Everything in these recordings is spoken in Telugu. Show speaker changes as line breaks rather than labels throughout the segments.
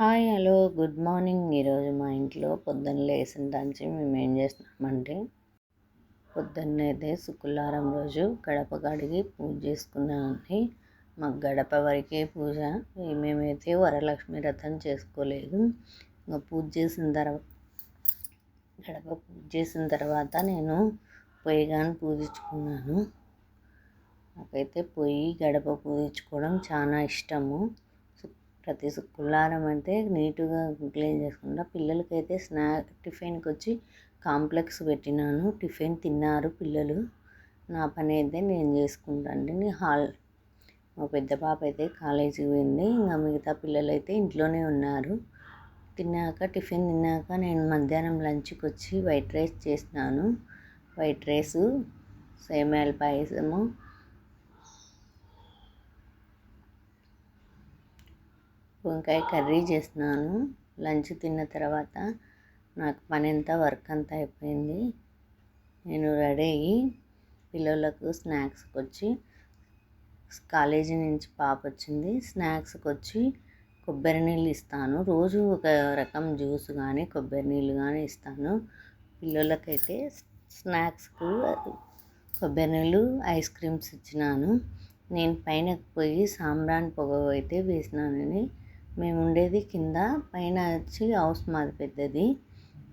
Hi hello good morning. ఈరోజు మా ఇంట్లో పొద్దున్న లేచిన దాంచి మేము ఏం చేస్తున్నామంటే పొద్దున్నైతే శుక్రవారం రోజు గడప కడిగి పూజ చేసుకున్నామండి. మాకు గడప వరకే పూజ, మేమైతే వరలక్ష్మి వ్రతం చేసుకోలేదు. ఇంకా గడప పూజ చేసిన తర్వాత నేను పొయ్యి కానీ పూజించుకున్నాను. నాకైతే పొయ్యి గడప పూజించుకోవడం చాలా ఇష్టము. ప్రతి శుక్రవారం అంటే నీట్గా క్లీన్ చేసుకుంటా. పిల్లలకైతే టిఫిన్కి వచ్చి కాంప్లెక్స్ పెట్టినాను. టిఫిన్ తిన్నారు పిల్లలు. నా పని అయితే నేను చేసుకుంటాను. మా పెద్ద పాప అయితే కాలేజీకి పోయింది. ఇంకా మిగతా పిల్లలు అయితే ఇంట్లోనే ఉన్నారు. టిఫిన్ తిన్నాక నేను మధ్యాహ్నం లంచ్కి వచ్చి వైట్ రైస్ చేసినాను. వైట్ రైసు, సేమియాల పాయసము, వంకాయ కర్రీ చేసినాను. లంచ్ తిన్న తర్వాత నాకు పని అంతా వర్క్ అంతా అయిపోయింది. నేను రెడీ అయ్యి పిల్లలకు స్నాక్స్కి వచ్చి కాలేజీ నుంచి పాప వచ్చింది. స్నాక్స్కి వచ్చి కొబ్బరి నీళ్ళు ఇస్తాను. రోజు ఒక రకం జ్యూస్ కానీ కొబ్బరి నీళ్ళు కానీ ఇస్తాను. పిల్లలకైతే స్నాక్స్కు కొబ్బరి నీళ్ళు, ఐస్ క్రీమ్స్ ఇచ్చినాను. నేను పైన పోయి సాంబ్రాన్ పొగ అయితే వేసినానని. మేము ఉండేది కింద, పైన వచ్చి హౌస్ మాది పెద్దది.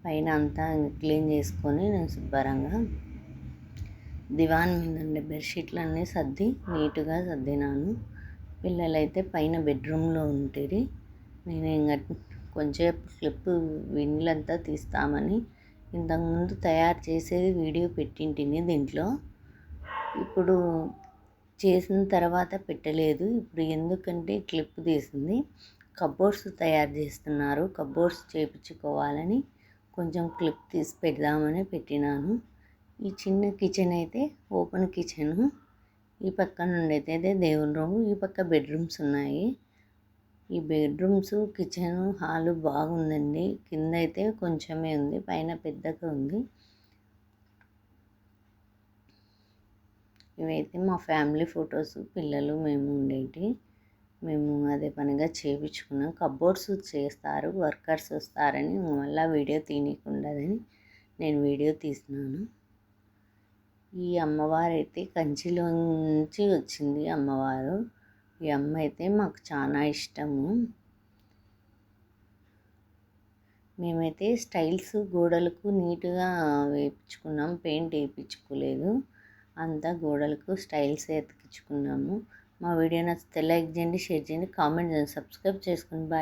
పైన అంతా క్లీన్ చేసుకొని నేను శుభ్రంగా దివాన్ మీద ఉండే బెడ్షీట్లన్నీ నీట్గా సర్దినాను. పిల్లలైతే పైన బెడ్రూమ్లో ఉంటుంది. నేను ఇంకా కొంచెంసేపు క్లిప్ విండ్లంతా తీస్తామని ఇంతకుముందు తయారు చేసేది వీడియో పెట్టింటిని దీంట్లో. ఇప్పుడు చేసిన తర్వాత పెట్టలేదు. ఇప్పుడు ఎందుకంటే క్లిప్ తీసింది. కబోర్డ్స్ తయారు చేస్తున్నారు. కబోర్డ్స్ చేయించుకోవాలని కొంచెం క్లిప్ తీసి పెడదామని పెట్టినాను. ఈ చిన్న కిచెన్ అయితే ఓపెన్ కిచెను. ఈ పక్క నుండి అయితే దేవుని రూము, ఈ పక్క బెడ్రూమ్స్ ఉన్నాయి. ఈ బెడ్రూమ్స్, కిచెన్, హాలు బాగుందండి. కింద అయితే కొంచెమే ఉంది, పైన పెద్దగా ఉంది. ఇవైతే మా ఫ్యామిలీ ఫొటోస్, పిల్లలు మేము ఉండేవి. మేము అదే పనిగా చేయించుకున్నాం. కబోర్డ్స్ చేస్తారు, వర్కర్స్ వస్తారని మళ్ళీ వీడియో తీయకుండదని నేను వీడియో తీసినాను. ఈ అమ్మవారు అయితే కంచిలో నుంచి వచ్చింది అమ్మవారు. ఈ అమ్మ అయితే మాకు చాలా ఇష్టము. మేమైతే స్టైల్స్ గోడలకు నీట్గా వేయించుకున్నాం, పెయింట్ వేయించుకోలేదు. అంతా గోడలకు స్టైల్స్ ఎతికించుకున్నాము. మా వీడియో నచ్చితే లైక్ చేయండి, షేర్ చేయండి, కామెంట్ చేయండి, సబ్స్క్రైబ్ చేసుకోండి. బాయ్.